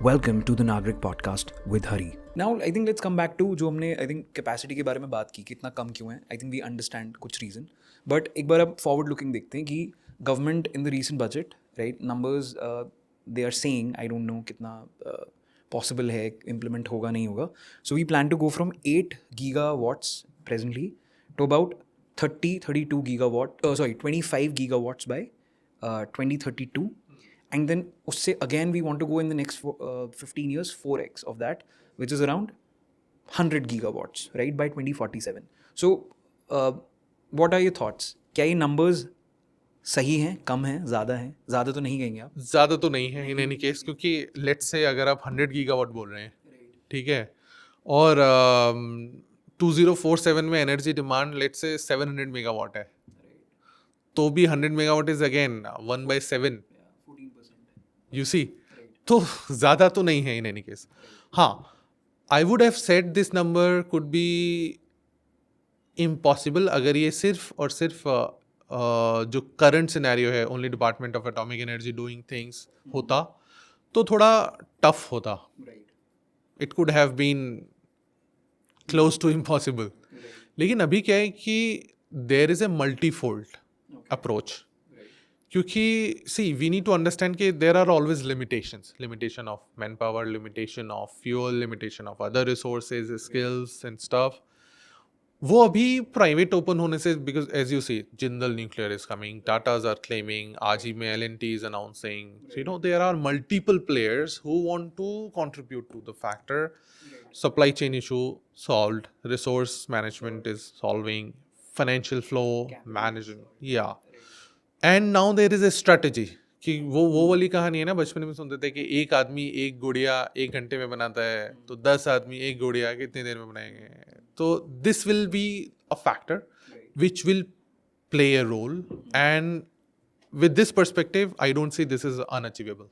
Welcome to the Nagrik podcast with Hari. Now I think let's come back to जो हमने I think capacity के बारे में बात की कि इतना कम क्यों है. I think we understand कुछ reason. But एक बार अब forward looking देखते हैं कि government in the recent budget, right, numbers they are saying, I don't know कितना possible है, implement होगा नहीं होगा. So we plan to go from 8 gigawatts presently to about 25 gigawatts by 2032. And then usse again we want to go in the next 15 years 4x of that, which is around 100 gigawatts, right, by 2047. So what are your thoughts? क्या ये numbers सही हैं, कम हैं, ज़्यादा हैं? ज़्यादा तो नहीं कहेंगे आप? ज़्यादा तो नहीं है इन एनी केस, क्योंकि लेट्स से अगर आप 100 गीगावाट बोल रहे हैं, ठीक है, और 2047 में energy demand let's say 700 megawatt है, तो भी 100 megawatt is again 1/7, you see. तो ज़्यादा तो नहीं है इन एनी केस. हाँ, I would have said this number could be impossible अगर ये सिर्फ और सिर्फ जो करंट सिनेरियो है, only department of atomic energy doing things होता तो थोड़ा टफ होता. It could have been close to impossible. लेकिन अभी क्या है कि there is a multifold approach, क्योंकि सी वी नीड टू अंडरस्टैंड कि there are always limitation of man power, limitation of fuel, limitation of other resources, skills and stuff. वो अभी private open होने से, because as you see Jindal nuclear is coming, Tatas are claiming, आज ही में L and T is announcing, you know there are multiple players who want to contribute to the factor. Supply chain issue solved, resource management is solving, financial flow managing, yeah. And now there is a strategy कि वो वाली कहानी है ना, बचपन में सुनते थे कि एक आदमी एक गुड़िया 1 घंटे में बनाता है, तो 10 आदमी एक गुड़िया कितनी देर में बनाएंगे. तो this will be a factor which will play a role, and with this perspective I don't see this is unachievable.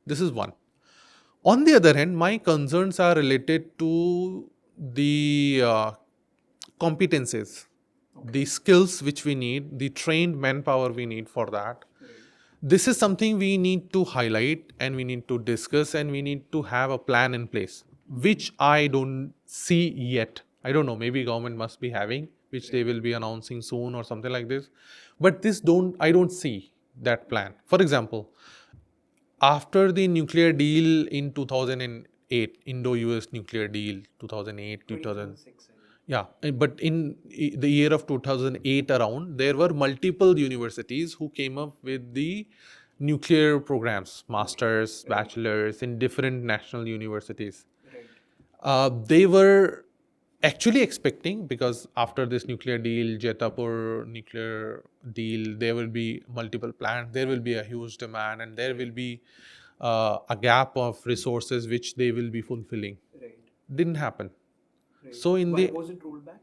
This is one. On the other hand, my concerns are related to the competences, the skills which we need, the trained manpower we need for that. This is something we need to highlight and we need to discuss and we need to have a plan in place, which I don't see yet. I don't know, maybe government must be having, which they will be announcing soon or something like this. But I don't see that plan. For example, after the nuclear deal in 2008, Indo-US nuclear deal, 2008, 2006. Yeah, but in the year of 2008 around, there were multiple universities who came up with the nuclear programs, masters, bachelors in different national universities. They were actually expecting, because after this nuclear deal, Jetapur nuclear deal, there will be multiple plants, there will be a huge demand, and there will be a gap of resources which they will be fulfilling. Didn't happen. So Why was it rolled back?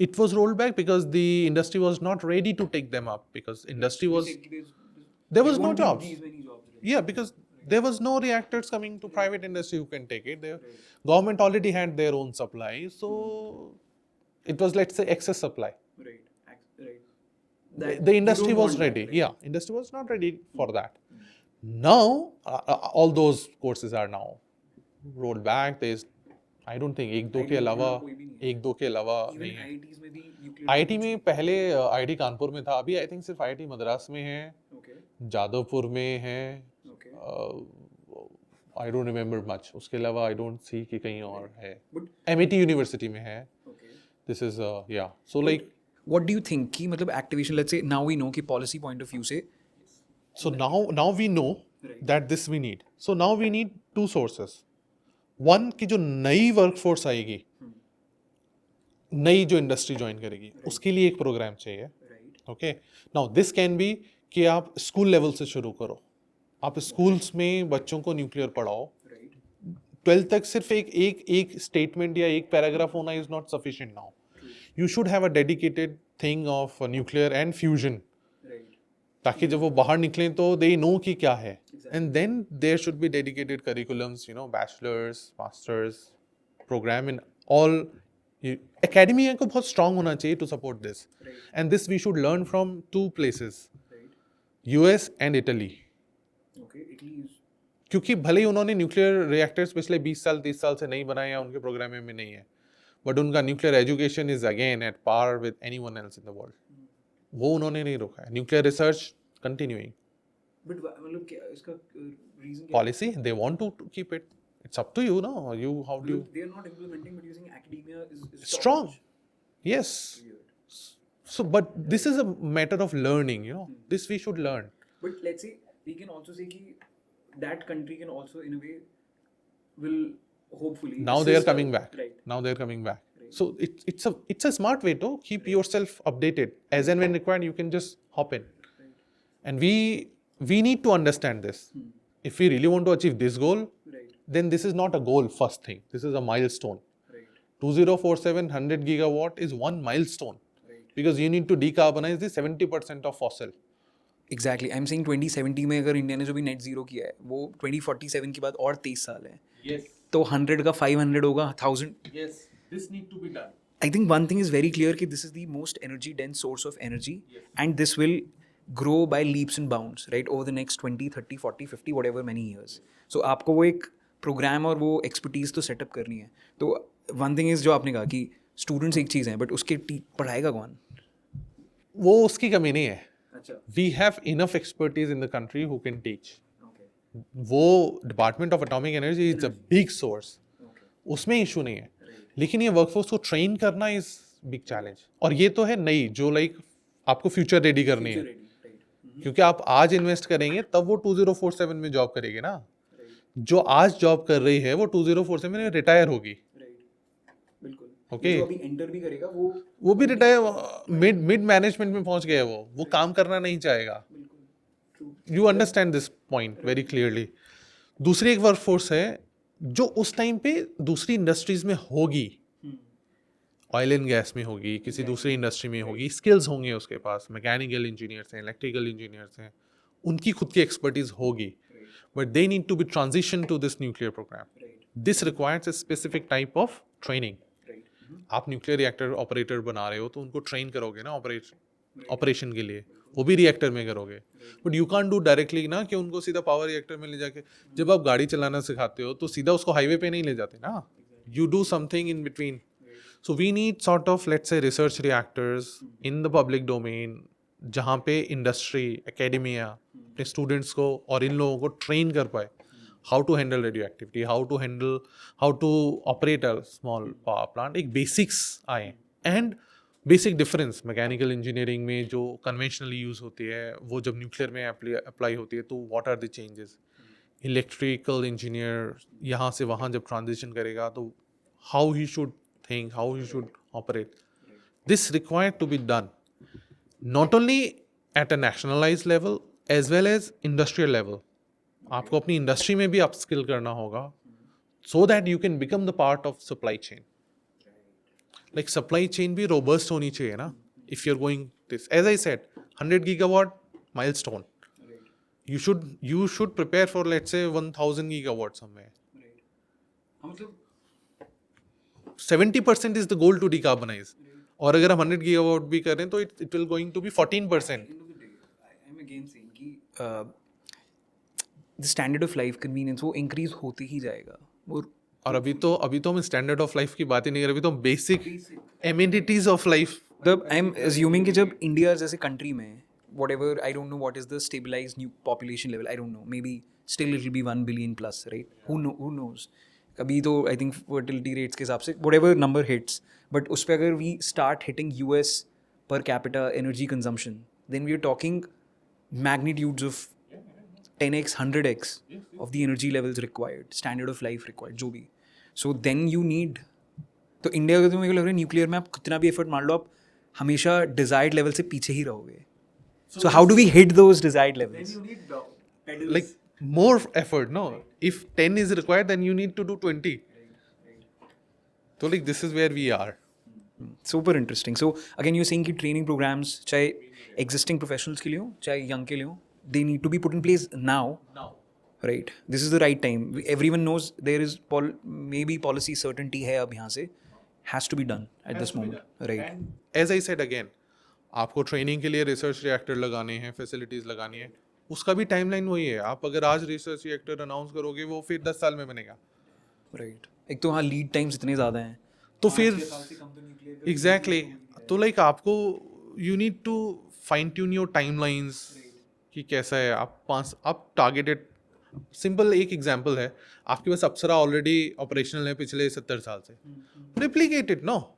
It was rolled back because the industry was not ready to take them up, because industry was, there was no jobs. Yeah, because there was no reactors coming to private industry who can take it. The government already had their own supply, so it was, let's say, excess supply. The industry was ready. Yeah, industry was not ready for that. Now all those courses are now rolled back. There's, I don't think एक दो के अलावा नहीं है. IIT में पहले IIT Kanpur में था, अभी आई थिंक सिर्फ IIT मद्रास में है, जादवपुर में है, आई डोंट रिमेम्बर मच. उसके अलावा आई डोंट सी कि कहीं और है. MIT यूनिवर्सिटी में है. दिस इज या, so like what do you think कि मतलब activation, let's say now we know कि policy point of view से, so now we know that this we need. So now we need two sources. One कि जो नई workforce आएगी, नई जो इंडस्ट्री ज्वाइन करेगी, उसके लिए एक प्रोग्राम चाहिए. Okay, now this can be कि आप स्कूल लेवल से शुरू करो, आप स्कूल्स में बच्चों को न्यूक्लियर पढ़ाओ. 12th तक सिर्फ एक स्टेटमेंट या एक पैराग्राफ होना is not sufficient. Now you should have a dedicated thing of nuclear and fusion, ताकि जब वो बाहर निकलें तो दे नो कि क्या है. And then there should be dedicated curriculums, you know, bachelors, masters program in all. Academy को बहुत स्ट्रांग होना चाहिए to support this, and this we should learn from 2 places, US and Italy. क्योंकि भले ही उन्होंने न्यूक्लियर रिएक्टर्स पिछले 20 साल 30 साल से नहीं बनाए या उनके प्रोग्राम में नहीं है, बट उनका nuclear education is again at par with anyone else in the world. वो उन्होंने नहीं रोका है. Nuclear research continuing. बट मतलब क्या इसका reason policy they want to keep it. It's up to you, no? You how do you? They are not implementing, but using academia is Strong. Yes. So, but this is a matter of learning, you know. This we should learn. But let's say we can also say that that country can also in a way will hopefully Now they are assist coming back. Right. Now they are coming back. So it's a smart way to keep yourself updated. As and when required, you can just hop in. And we need to understand this. If we really want to achieve this goal, then this is not a goal first thing. This is a milestone. 2047 100 gigawatt is one milestone. Because you need to decarbonize the 70% of fossil. Exactly. I'm saying 2070 में अगर India ने जो भी net zero किया है वो 2047 के बाद और 23 साल है. Yes. तो 100 का 500 होगा 1000. Yes. This need to be done. I think one thing is very clear कि this is the most energy dense source of energy, and this will grow by leaps and bounds, right, over the next 20, 30, 40, 50, whatever many years. So आपको वो एक programme और वो expertise तो setup करनी है. तो वन थिंग इज जो आपने कहा कि स्टूडेंट्स एक चीज़ हैं बट उसके पढ़ाएगा कौन? वो उसकी कमी नहीं है. अच्छा. We have enough expertise in the country who can teach. वो department of atomic energy is a big source. उसमें इशू नहीं है. लेकिन ये वर्कफोर्स को ट्रेन करना इज बिग चैलेंज. और ये तो है नई जो लाइक आपको फ्यूचर रेडी करनी है. क्योंकि आप आज इन्वेस्ट करेंगे तब वो 2047 में जॉब करेगी ना. जो आज जॉब कर रही है वो 2047 में रिटायर होगी. बिल्कुल. ओके. जो अभी एंटर भी करेगा वो भी रिटायर मिड मैनेजमेंट में पहुंच गया है. वो काम करना नहीं चाहेगा. You understand this point very clearly. दूसरी एक वर्कफोर्स है जो उस टाइम पे दूसरी इंडस्ट्रीज में होगी. ऑयल एंड गैस में होगी, किसी दूसरी इंडस्ट्री में होगी. स्किल्स होंगे उसके पास. मैकेनिकल इंजीनियर्स हैं, इलेक्ट्रिकल इंजीनियर्स हैं. उनकी खुद की एक्सपर्टीज होगी. But they need to be transitioned to this nuclear program. This requires a specific type of training. आप न्यूक्लियर रिएक्टर ऑपरेटर बना रहे हो तो उनको ट्रेन करोगे ना ऑपरेशन के लिए. वो भी रिएक्टर में करोगे. But you can't do directly ना कि उनको सीधा पावर रिएक्टर में ले जाके. जब आप गाड़ी चलाना सिखाते हो तो सीधा उसको हाईवे पे नहीं ले जाते ना. You do something in between. So we need sort of let's say research reactors in the public domain जहाँ पे इंडस्ट्री एकेडमिया अपने स्टूडेंट्स को और इन लोगों को ट्रेन कर पाए. How to handle radio activity, how to operate a small power plant. एक बेसिक्स आए. And basic difference mechanical engineering में जो कन्वेंशनली यूज़ होती है वो जब न्यूक्लियर में अप्लाई होती है तो what are the changes. Electrical engineer यहाँ से वहाँ जब ट्रांजिशन करेगा तो how he should think, how he should operate. This required to be done not only at a nationalized level as well as industrial level. आपको अपनी industry में भी अपस्किल करना होगा so that you can become the part of supply chain. Like supply chain भी robust होनी चाहिए ना. If you're going this, as I said, 100 gigawatt milestone. You should prepare for let's say 1000 gigawatt somewhere. 70% is the goal to decarbonize. और अगर हम 100 gigawatt भी करें तो it will going to be 14%. I'm again saying कि the standard of life convenience वो increase होती ही जाएगा. और अभी तो हम स्टैंडर्ड ऑफ लाइफ की बात ही नहीं कर रहे. अभी तो बेसिक एमिनिटीज ऑफ लाइफ. मतलब आई एम अज्यूमिंग कि जब इंडिया जैसे कंट्री में whatever, I don't know what is the stabilized new population level, I don't know, maybe still it will be 1 billion plus, right? Who knows. अभी तो I think fertility rates के हिसाब से whatever number hits, but उस पर अगर we start hitting US per capita energy consumption, then we are talking magnitudes of 10x, 100x of the energy levels required, standard of life required, जो भी. So then you need, तो India का तो मेरे को लग रहा है न्यूक्लियर में आप कितना भी एफर्ट मार लो आप हमेशा डिजायर्ड लेवल से पीछे ही रहोगे. So how do we hit those desired levels? Then you need pedals. Like more effort, no? If 10 is required, then you need to do 20. So like this is where we are. Super interesting. So again, you're saying कि training programs चाहे existing professionals के लिए हो चाहे young के लिए हो, they need to be put in place now. Right. This is the right time. Everyone knows there is maybe policy certainty है अब यहाँ से, has to be done at this moment. Right. And as I said again, आपको training के लिए research reactor लगाने हैं, facilities लगानी है. उसका भी टाइमलाइन वही है. आप अगर आज रिसर्च रिएक्टर अनाउंस करोगे वो फिर 10 साल में बनेगा. राइट. एक तो हाँ लीड टाइम्स इतने ज़्यादा हैं. तो फिर एग्जैक्टली तो लाइक आपको you need to fine tune your timelines कि कैसा है. आप टारगेटेड. सिंपल एक एग्जांपल है, आपके पास अप्सरा ऑलरेडी ऑपरेशनल है पिछले 70 साल से. Replicate it. नो,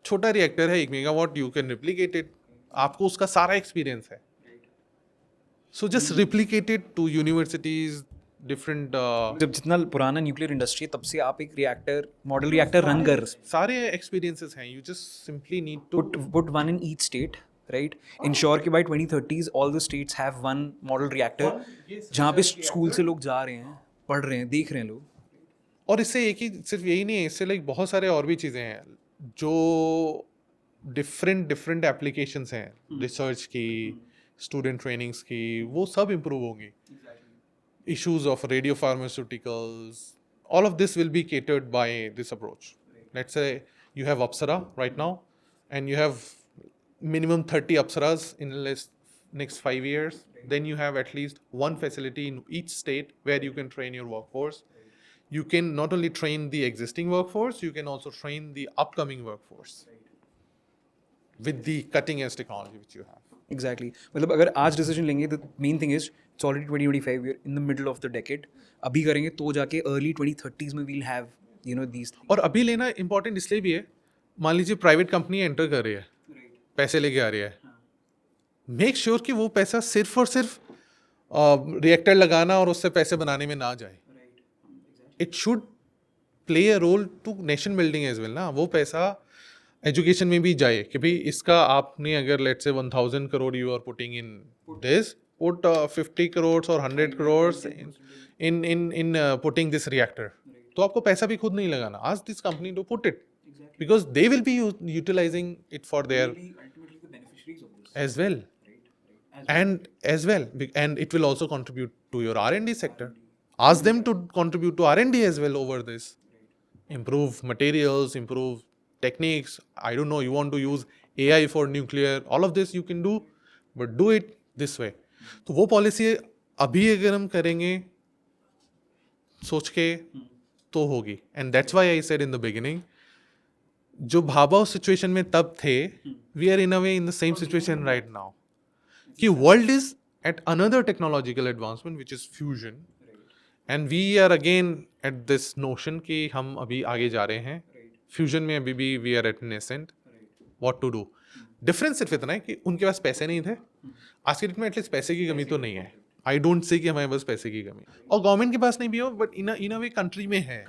छोटा रिएक्टर है 1 megawatt, you can replicate it. आपको उसका सारा एक्सपीरियंस है. So just replicate it to universities different. जब जितना पुराना न्यूक्लियर इंडस्ट्री है तब से आप एक रिएक्टर मॉडल रिएक्टर रन कर सारे एक्सपीरियंसेस हैं. You just simply need to put one in each state, right? Ensure कि by 2030s all the states have one model reactor जहाँ पे स्कूल से लोग जा रहे हैं, पढ़ रहे हैं, देख रहे हैं लोग. और इससे एक ही सिर्फ यही नहीं है, इससे लाइक बहुत सारे और भी चीज़ें हैं जो डिफरेंट एप्लीकेशंस हैं. रिसर्च की, स्टूडेंट ट्रेनिंग्स की, वो सब इम्प्रूव होंगी. Issues of radiopharmaceuticals, all of this will be catered by this approach. Let's say you have Apsara right now, and you have minimum 30 Apsaras in the next 5 years. Then you have at least one facility in each state where you can train your workforce. You can not only train the existing workforce, you can also train the upcoming workforce with the cutting edge technology which you have. Exactly. मतलब अगर आज decision लेंगे the main thing is it's already 2025, we're in the middle of the decade. अभी करेंगे तो जाके early 2030s में we'll have these. और अभी लेना इंपॉर्टेंट इसलिए भी है, मान लीजिए प्राइवेट कंपनी एंटर कर रही है, पैसे लेके आ रही है. मेक श्योर कि वो पैसा सिर्फ और सिर्फ रिएक्टर लगाना और उससे पैसे बनाने में ना जाए. It should play a role to nation building as well ना. वो पैसा एजुकेशन में भी जाए कि भाई इसका आपने अगर let's say 1000 crore you are putting in this, put 50 crores or 100 crores in putting this reactor. तो आपको पैसा भी खुद नहीं लगाना. Ask this company to put it because they will be utilizing it for their as well. And it will also contribute to your R&D sector. Ask them to contribute to R&D as well over this. Improve materials, improve techniques. I don't know, you want to use AI for nuclear, all of this you can do, but do it this way. तो वो policy अभी अगर हम करेंगे सोच के तो होगी. And that's why I said in the beginning, जो भाभा सिचुएशन में तब थे, we are in a way in the same situation right now कि world is at another technological advancement which is fusion, and we are again at this notion कि हम अभी आगे जा रहे हैं. फ्यूजन में अभी भी we are at nascent. What to do. Difference सिर्फ इतना है कि उनके पास पैसे नहीं थे. आज के डेट में एटलीस्ट पैसे की कमी तो नहीं है. आई डोंट से कि हमारे पास पैसे की कमी, और गवर्नमेंट के पास नहीं भी हो, but in a way country में है.